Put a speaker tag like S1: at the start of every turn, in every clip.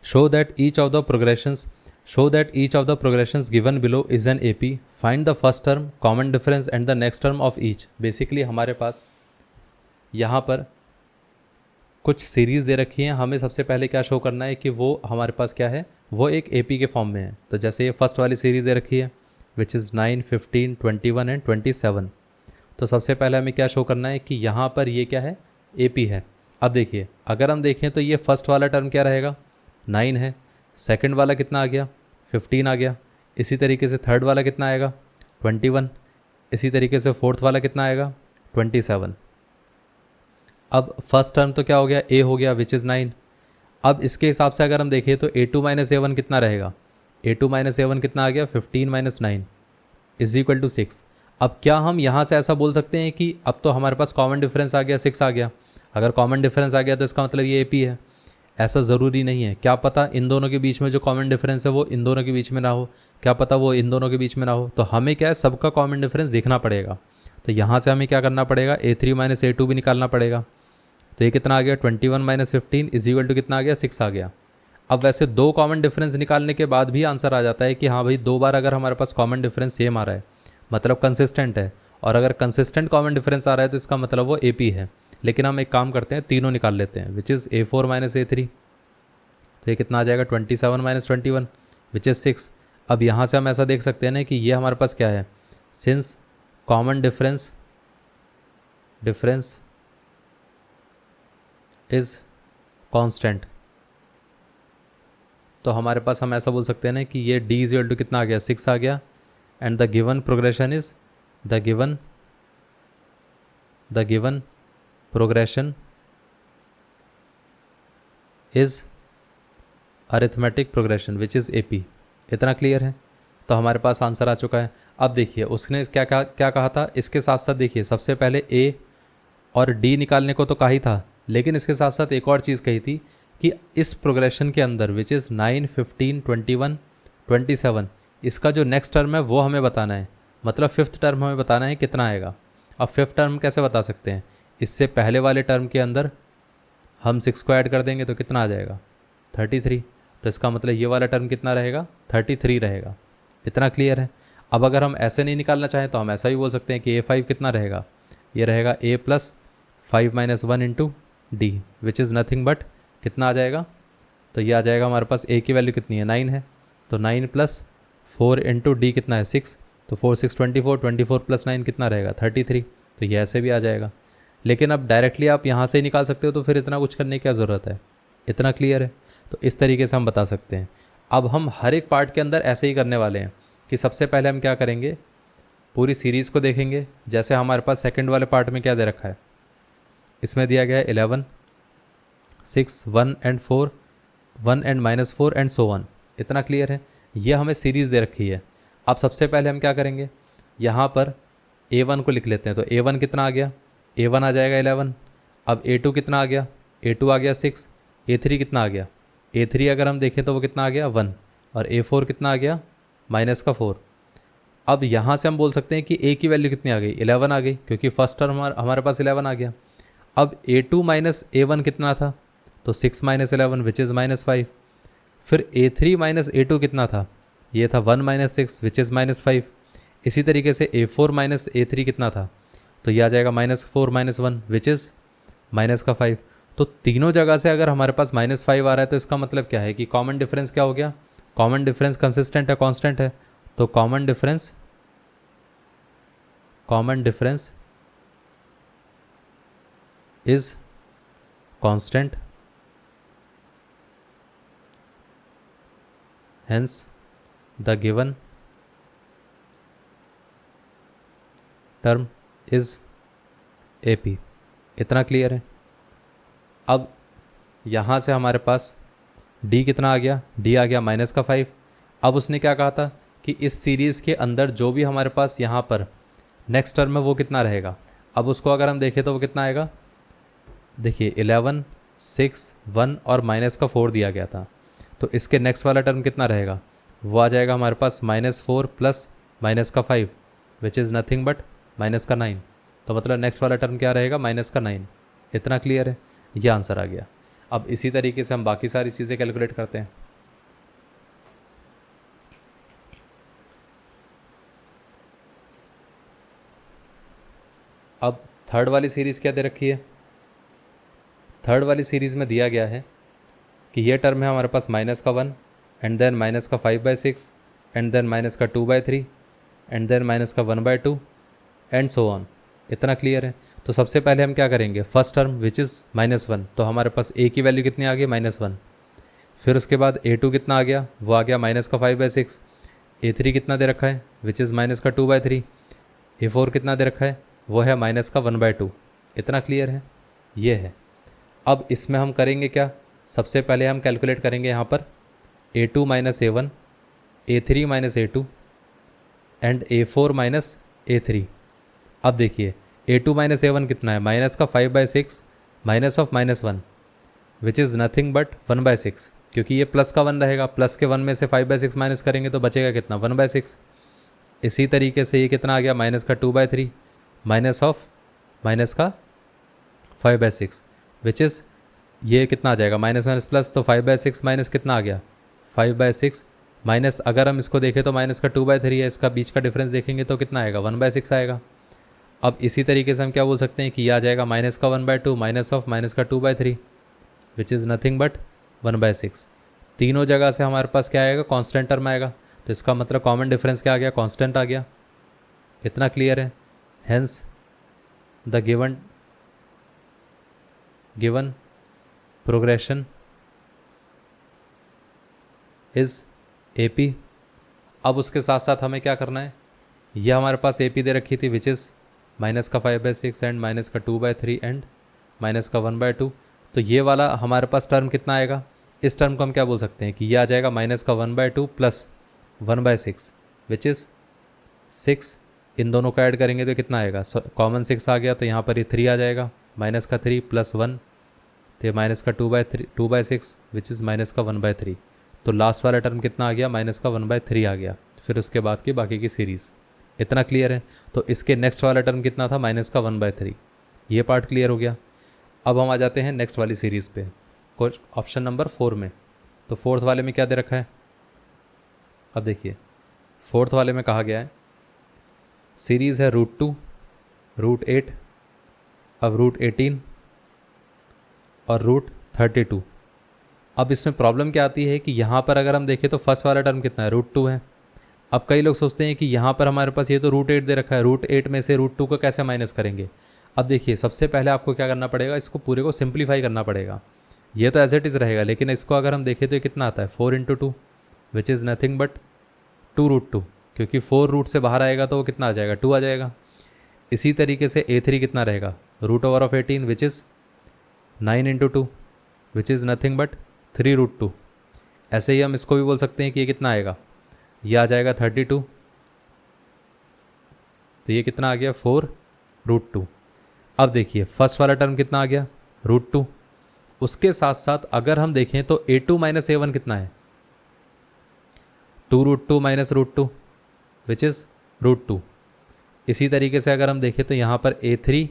S1: Show that each of the progressions given below is an AP, find the first term, common difference and the next term of each. Basically हमारे पास यहाँ पर कुछ series दे रखी हैं, हमें सबसे पहले क्या शो करना है कि वो हमारे पास क्या है, वो एक AP के फॉर्म में है। तो जैसे ये फर्स्ट वाली सीरीज़ दे रखी है विच इज़ 9, 15, 21 एंड 27। तो सबसे पहले हमें क्या शो करना है कि यहाँ पर ये क्या है, AP है। अब देखिए अगर हम देखें तो ये फर्स्ट वाला टर्म क्या रहेगा, 9 है। सेकंड वाला कितना आ गया, 15 आ गया। इसी तरीके से थर्ड वाला कितना आएगा, 21। इसी तरीके से फोर्थ वाला कितना आएगा, 27। अब फर्स्ट टर्म तो क्या हो गया, A हो गया विच इज़ 9। अब इसके हिसाब से अगर हम देखें तो A2 माइनस A1 कितना रहेगा, A2 माइनस A1 कितना आ गया, 15 माइनस 9 इज इक्वल टू 6। अब क्या हम यहाँ से ऐसा बोल सकते हैं कि अब तो हमारे पास कॉमन डिफरेंस आ गया, 6 आ गया। अगर कॉमन डिफरेंस आ गया तो इसका मतलब ये AP है। ऐसा ज़रूरी नहीं है, क्या पता इन दोनों के बीच में जो कॉमन डिफरेंस है वो इन दोनों के बीच में ना हो, क्या पता वो इन दोनों के बीच में ना हो। तो हमें क्या है, सबका कॉमन डिफरेंस देखना पड़ेगा। तो यहाँ से हमें क्या करना पड़ेगा, A3 माइनस A2 भी निकालना पड़ेगा। तो ये कितना आ गया, 21 माइनस 15 इज इक्वल टू कितना आ गया, 6 आ गया। अब वैसे दो कॉमन डिफरेंस निकालने के बाद भी आंसर आ जाता है कि हाँ भाई, दो बार अगर हमारे पास कॉमन डिफरेंस सेम आ रहा है मतलब कंसिस्टेंट है, और अगर कंसिस्टेंट कॉमन डिफरेंस आ रहा है तो इसका मतलब वो AP है। लेकिन हम एक काम करते हैं, तीनों निकाल लेते हैं which is A4 minus A3। तो ये कितना आ जाएगा, 27 माइनस 21 विच इज़ 6। अब यहाँ से हम ऐसा देख सकते हैं ना कि ये हमारे पास क्या है, since common difference is constant, तो हमारे पास हम ऐसा बोल सकते हैं ना कि ये D इज इक्वल टू कितना आ गया, 6 आ गया। And the given progression is the given progression is arithmetic progression which is AP। इतना क्लियर है। तो हमारे पास आंसर आ चुका है। अब देखिए उसने क्या कहा था, इसके साथ साथ देखिए सबसे पहले A और D निकालने को तो कहा ही था, लेकिन इसके साथ साथ एक और चीज़ कही थी कि इस प्रोग्रेशन के अंदर विच इज़ 9, 15, 21, 27 इसका जो नेक्स्ट टर्म है वो हमें बताना है, मतलब फिफ्थ टर्म हमें बताना है कितना आएगा। अब फिफ्थ टर्म कैसे बता सकते हैं, इससे पहले वाले टर्म के अंदर हम 6 को ऐड कर देंगे तो कितना आ जाएगा, 33। तो इसका मतलब ये वाला टर्म कितना रहेगा, 33 रहेगा। इतना क्लियर है। अब अगर हम ऐसे नहीं निकालना चाहें तो हम ऐसा भी बोल सकते हैं कि A5 कितना रहेगा, ये रहेगा A plus 5 minus 1 into D which is nothing but कितना आ जाएगा, तो ये आ जाएगा हमारे पास A की वैल्यू कितनी है, 9 है। तो 9 प्लस 4 इंटू D कितना है, 6। तो 4 6 24, 24 प्लस 9 कितना रहेगा, 33। तो ये ऐसे भी आ जाएगा। लेकिन अब डायरेक्टली आप यहाँ से ही निकाल सकते हो, तो फिर इतना कुछ करने की क्या ज़रूरत है। इतना क्लियर है। तो इस तरीके से हम बता सकते हैं। अब हम हर एक पार्ट के अंदर ऐसे ही करने वाले हैं कि सबसे पहले हम क्या करेंगे, पूरी सीरीज़ को देखेंगे। जैसे हमारे पास सेकंड वाले पार्ट में क्या दे रखा है, इसमें दिया गया है 11, 6, 1 and 4, 1 and -4 and so one. इतना क्लियर है। ये हमें सीरीज़ दे रखी है। अब सबसे पहले हम क्या करेंगे, यहाँ पर A1 को लिख लेते हैं। तो A1 कितना आ गया, A1 आ जाएगा 11। अब A2 कितना आ गया, A2 आ गया 6। A3 कितना आ गया, A3 अगर हम देखें तो वो कितना आ गया 1। और A4 कितना आ गया, -4। अब यहाँ से हम बोल सकते हैं कि A की वैल्यू कितनी आ गई, 11 आ गई, क्योंकि फर्स्ट टर्म हमारे पास 11 आ गया। अब A2 माइनस A1 कितना था, तो 6 माइनस 11 विच इज़ -5। फिर A3 माइनस A2 कितना था, ये था 1 माइनस 6 विच इज़ -5। इसी तरीके से A4 माइनस A3 कितना था, तो ये आ जाएगा -4 माइनस 1 विच इज़ -5। तो तीनों जगह से अगर हमारे पास -5 आ रहा है तो इसका मतलब क्या है कि कॉमन डिफरेंस क्या हो गया, कॉमन डिफरेंस कंसिस्टेंट है, कांस्टेंट है। तो common difference is constant, hence the given term is AP। इतना क्लियर है। अब यहाँ से हमारे पास D कितना आ गया, D आ गया -5। अब उसने क्या कहा था कि इस सीरीज़ के अंदर जो भी हमारे पास यहाँ पर नेक्स्ट टर्म है वो कितना रहेगा। अब उसको अगर हम देखें तो वो कितना आएगा, देखिए 11, 6, 1 और -4 दिया गया था। तो इसके नेक्स्ट वाला टर्म कितना रहेगा, वो आ जाएगा हमारे पास -4 plus -5 which is nothing but -9। तो मतलब नेक्स्ट वाला टर्म क्या रहेगा, -9। इतना क्लियर है। ये आंसर आ गया। अब इसी तरीके से हम बाकी सारी चीज़ें कैलकुलेट करते हैं। अब थर्ड वाली सीरीज़ क्या दे रखी है? थर्ड वाली सीरीज़ में दिया गया है कि ये टर्म है हमारे पास माइनस का 1 एंड देन माइनस का 5/6 एंड देन माइनस का 2/3 एंड देन माइनस का 1/2 एंड सो ऑन। इतना क्लियर है? तो सबसे पहले हम क्या करेंगे, फर्स्ट टर्म विच इज़ -1, तो हमारे पास a की वैल्यू कितनी आ गई -1। फिर उसके बाद a2 कितना आ गया, वो आ गया माइनस का 5/6। a3 कितना दे रखा है विच इज़ माइनस का 2/3। a4 कितना दे रखा है, वो है माइनस का 1/2। इतना क्लियर है? ये है। अब इसमें हम करेंगे क्या, सबसे पहले हम कैलकुलेट करेंगे यहाँ पर a2 - a1, a3 - a2 and a4 - a3। अब देखिए a2 - a1 कितना है, माइनस का 5/6 minus of -1 which is nothing but 1/6, क्योंकि ये प्लस का 1 रहेगा, प्लस के 1 में से 5/6 माइनस करेंगे तो बचेगा कितना, 1/6। इसी तरीके से ये कितना आ गया, माइनस का 2/3 माइनस ऑफ माइनस का 5/6 विच इज़ ये कितना आ जाएगा, माइनस माइनस प्लस, तो 5/6 माइनस कितना आ गया, 5/6 माइनस, अगर हम इसको देखें तो माइनस का 2/3 है, इसका बीच का डिफरेंस देखेंगे तो कितना आएगा, 1/6 आएगा। अब इसी तरीके से हम क्या बोल सकते हैं कि ये आ जाएगा माइनस का 1/2 माइनस ऑफ माइनस का 2/3 विच इज़ नथिंग बट 1/6। तीनों जगह से हमारे पास क्या आएगा, कांस्टेंट टर्म आएगा, तो इसका मतलब कॉमन डिफरेंस क्या आ गया, कांस्टेंट आ गया। इतना क्लियर है? Hence the given progression is AP। अब उसके साथ साथ हमें क्या करना है, ये हमारे पास AP दे रखी थी विच इज़ माइनस का 5/6 एंड माइनस का 2/3 एंड माइनस का 1/2। तो ये वाला हमारे पास टर्म कितना आएगा, इस टर्म को हम क्या बोल सकते हैं कि ये आ जाएगा माइनस का 1/2 प्लस 1/6 विच इज़ 6। इन दोनों को ऐड करेंगे तो कितना आएगा, कॉमन 6 आ गया, तो यहाँ पर ये 3 आ जाएगा, माइनस का 3 प्लस 1, तो ये माइनस का 2/6 विच इज़ माइनस का 1/3। तो लास्ट वाला टर्म कितना आ गया, माइनस का 1/3 आ गया। फिर उसके बाद की बाकी की सीरीज़। इतना क्लियर है? तो इसके नेक्स्ट वाला टर्म कितना था, माइनस का 1/3। ये पार्ट क्लियर हो गया। अब हम आ जाते हैं नेक्स्ट वाली सीरीज़ पे, ऑप्शन नंबर 4 में। तो फोर्थ वाले में क्या दे रखा है, अब देखिए फोर्थ वाले में कहा गया है सीरीज़ है √2, √8, अब √18 और √32। अब इसमें प्रॉब्लम क्या आती है कि यहाँ पर अगर हम देखें तो फर्स्ट वाला टर्म कितना है, √2 है। अब कई लोग सोचते हैं कि यहाँ पर हमारे पास ये तो √8 दे रखा है, √8 में से √2 को कैसे माइनस करेंगे। अब देखिए सबसे पहले आपको क्या करना पड़ेगा, इसको पूरे को सिंप्लीफाई करना पड़ेगा। ये तो एज इट इज़ रहेगा, लेकिन इसको अगर हम देखें तो ये कितना आता है, 4 × 2 विच इज़ नथिंग बट 2√2, क्योंकि 4 रूट से बाहर आएगा तो वो कितना आ जाएगा, 2 आ जाएगा। इसी तरीके से a3 कितना रहेगा, √18 which is 9 × 2 which is nothing but 3√2। ऐसे ही हम इसको भी बोल सकते हैं कि ये कितना आएगा, ये आ जाएगा 32, तो ये कितना आ गया, 4√2। अब देखिए फर्स्ट वाला टर्म कितना आ गया, √2। उसके साथ साथ अगर हम देखें तो a2 - a1 कितना है, 2√2 - √2 विच इज़ √2। इसी तरीके से अगर हम देखें तो यहाँ पर a3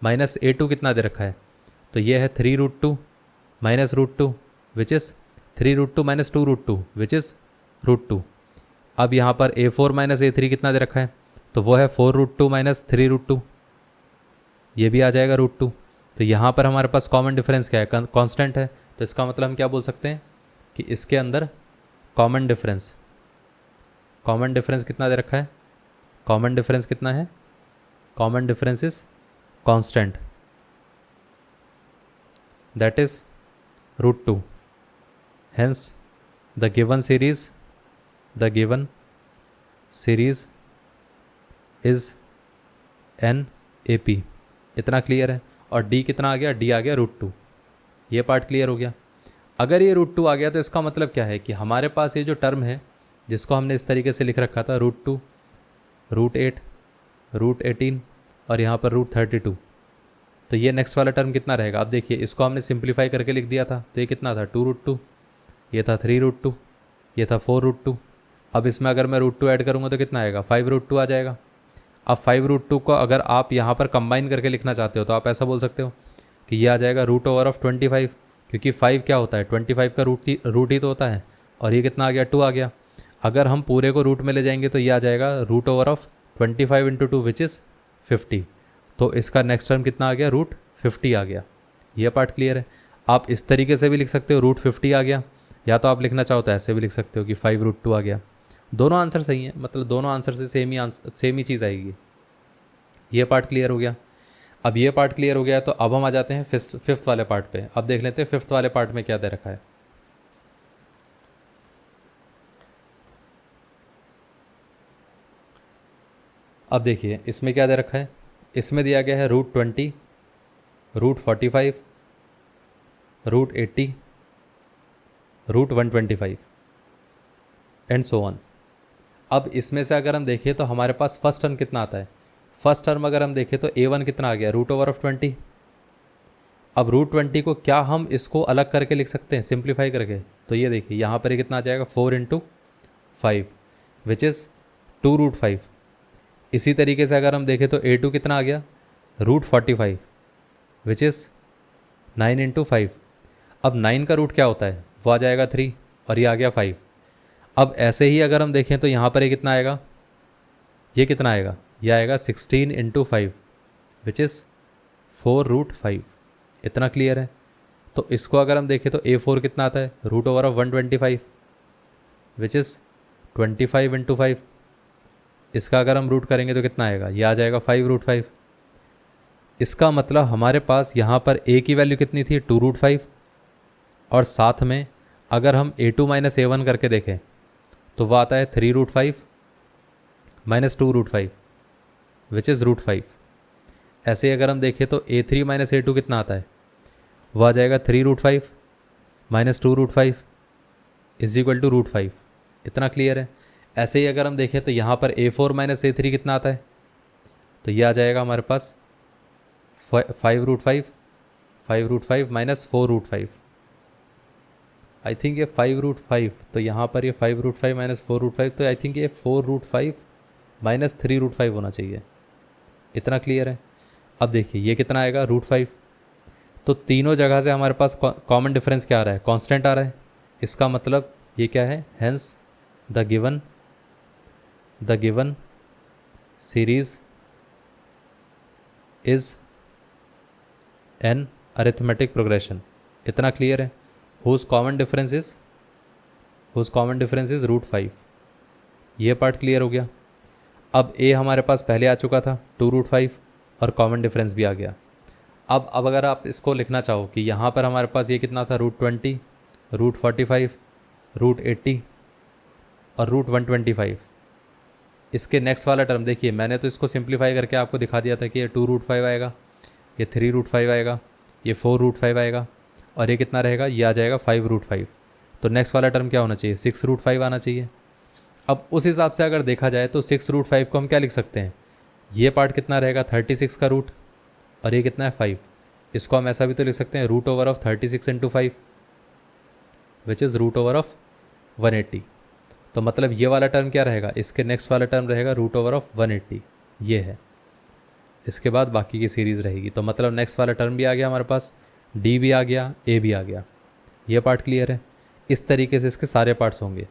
S1: - a2 कितना दे रखा है, तो ये है 3√2 - √2 विच इज़ 3√2 - 2√2 विच इज़ √2। अब यहाँ पर a4 - a3 कितना दे रखा है, तो वो है 4√2 - 3√2, ये भी आ जाएगा √2। तो यहाँ पर हमारे पास कॉमन डिफरेंस क्या है, कांस्टेंट है। तो इसका मतलब हम क्या बोल सकते हैं कि इसके अंदर कॉमन डिफरेंस कितना दे रखा है, कॉमन डिफरेंस कितना है, common difference is constant, that is √2। Hence the given series is N AP। इतना क्लियर है? और D कितना आ गया, D आ गया √2। ये पार्ट क्लियर हो गया। अगर ये √2 आ गया तो इसका मतलब क्या है कि हमारे पास ये जो टर्म है जिसको हमने इस तरीके से लिख रखा था, √2, √8, √18 और यहाँ पर √32, तो ये नेक्स्ट वाला टर्म कितना रहेगा। अब देखिए इसको हमने सिंप्लीफाई करके लिख दिया था, तो ये कितना था, 2√2, ये था 3√2, ये था 4√2। अब इसमें अगर मैं √2 ऐड करूँगा तो कितना आएगा, 5√2 आ जाएगा। अब 5√2 को अगर आप यहाँ पर कंबाइन करके लिखना चाहते हो तो आप ऐसा बोल सकते हो कि ये आ जाएगा √25, क्योंकि 5 क्या होता है 25 का रूट ही तो होता है, और ये कितना आ गया 2 आ गया। अगर हम पूरे को रूट में ले जाएंगे तो ये आ जाएगा root over of 25 into 2 which is 50। तो इसका नेक्स्ट टर्म कितना आ गया रूट 50 आ गया। ये पार्ट क्लियर है। आप इस तरीके से भी लिख सकते हो रूट 50 आ गया, या तो आप लिखना चाहो तो ऐसे भी लिख सकते हो कि 5√2 आ गया। दोनों आंसर सही हैं, मतलब दोनों आंसर से सेम ही चीज़ आएगी। ये पार्ट क्लियर हो गया। अब ये पार्ट क्लियर हो गया तो अब हम आ जाते हैं फिफ्थ वाले पार्ट पे। अब देख लेते हैं फिफ्थ वाले पार्ट में क्या दे रखा है। अब देखिए इसमें क्या दे रखा है। इसमें दिया गया है √20, √45, √80, √125 एंड सो ऑन। अब इसमें से अगर हम देखें तो हमारे पास फर्स्ट टर्म कितना आता है। फर्स्ट टर्म अगर हम देखें तो A1 कितना आ गया रूट ओवर ऑफ 20। अब √20 को क्या हम इसको अलग करके लिख सकते हैं सिंप्लीफाई करके। तो ये देखिए यहाँ पर ये कितना आ जाएगा 4 × 5 विच इज़ 2√5। इसी तरीके से अगर हम देखें तो A2 कितना आ गया √45 विच इज़ 9 × 5। अब 9 का रूट क्या होता है वो आ जाएगा 3 और ये आ गया 5। अब ऐसे ही अगर हम देखें तो यहाँ पर ये कितना आएगा, ये कितना आएगा, ये आएगा 16 × 5 विच इज़ 4√5। इतना क्लियर है। तो इसको अगर हम देखें तो A4 कितना आता है root over of 125 which is 25 × 5। इसका अगर हम रूट करेंगे तो कितना आएगा, ये आ जाएगा 5√5। इसका मतलब हमारे पास यहाँ पर A की वैल्यू कितनी थी 2√5, और साथ में अगर हम A2 - A1 करके देखें तो वह आता है 3√5 - 2√5 विच इज़ √5। ऐसे ही अगर हम देखें तो A3 - A2 कितना आता है, वह आ जाएगा 3√5 - 2√5 इज इक्वल टू √5। इतना क्लियर है। ऐसे ही अगर हम देखें तो यहाँ पर A4 - A3 कितना आता है, तो ये आ जाएगा हमारे पास 5√5 - 4√5। आई थिंक ये 5√5, तो यहाँ पर ये 5√5 - 4√5, तो आई थिंक ये 4√5 - 3√5 होना चाहिए। इतना क्लियर है। अब देखिए ये कितना आएगा √5। तो तीनों जगह से हमारे पास कॉमन डिफरेंस क्या आ रहा है, कांस्टेंट आ रहा है। इसका मतलब ये क्या है, hence the given series is an arithmetic progression. इतना क्लियर है। Whose common difference is √5। ये पार्ट क्लियर हो गया। अब A हमारे पास पहले आ चुका था 2√5 और कॉमन डिफरेंस भी आ गया। अब अगर आप इसको लिखना चाहो कि यहाँ पर हमारे पास ये कितना था √20, √45, √80 और √125। इसके नेक्स्ट वाला टर्म देखिए, मैंने तो इसको सिंप्लीफाई करके आपको दिखा दिया था कि ये 2√5 आएगा, ये 3√5 आएगा, ये 4√5 आएगा, और ये कितना रहेगा, ये आ जाएगा 5√5। तो नेक्स्ट वाला टर्म क्या होना चाहिए, 6√5 आना चाहिए। अब उस हिसाब से अगर देखा जाए तो 6√5 को हम क्या लिख सकते हैं, ये पार्ट कितना रहेगा 36 का रूट, और ये कितना है 5। इसको हम ऐसा भी तो लिख सकते हैं root over of 36 × 5 which is root over of 180। तो मतलब ये वाला टर्म क्या रहेगा, इसके नेक्स्ट वाला टर्म रहेगा रूट ओवर ऑफ 180। ये है। इसके बाद बाकी की सीरीज़ रहेगी। तो मतलब नेक्स्ट वाला टर्म भी आ गया हमारे पास, D भी आ गया, A भी आ गया। ये पार्ट क्लियर है। इस तरीके से इसके सारे पार्ट्स होंगे।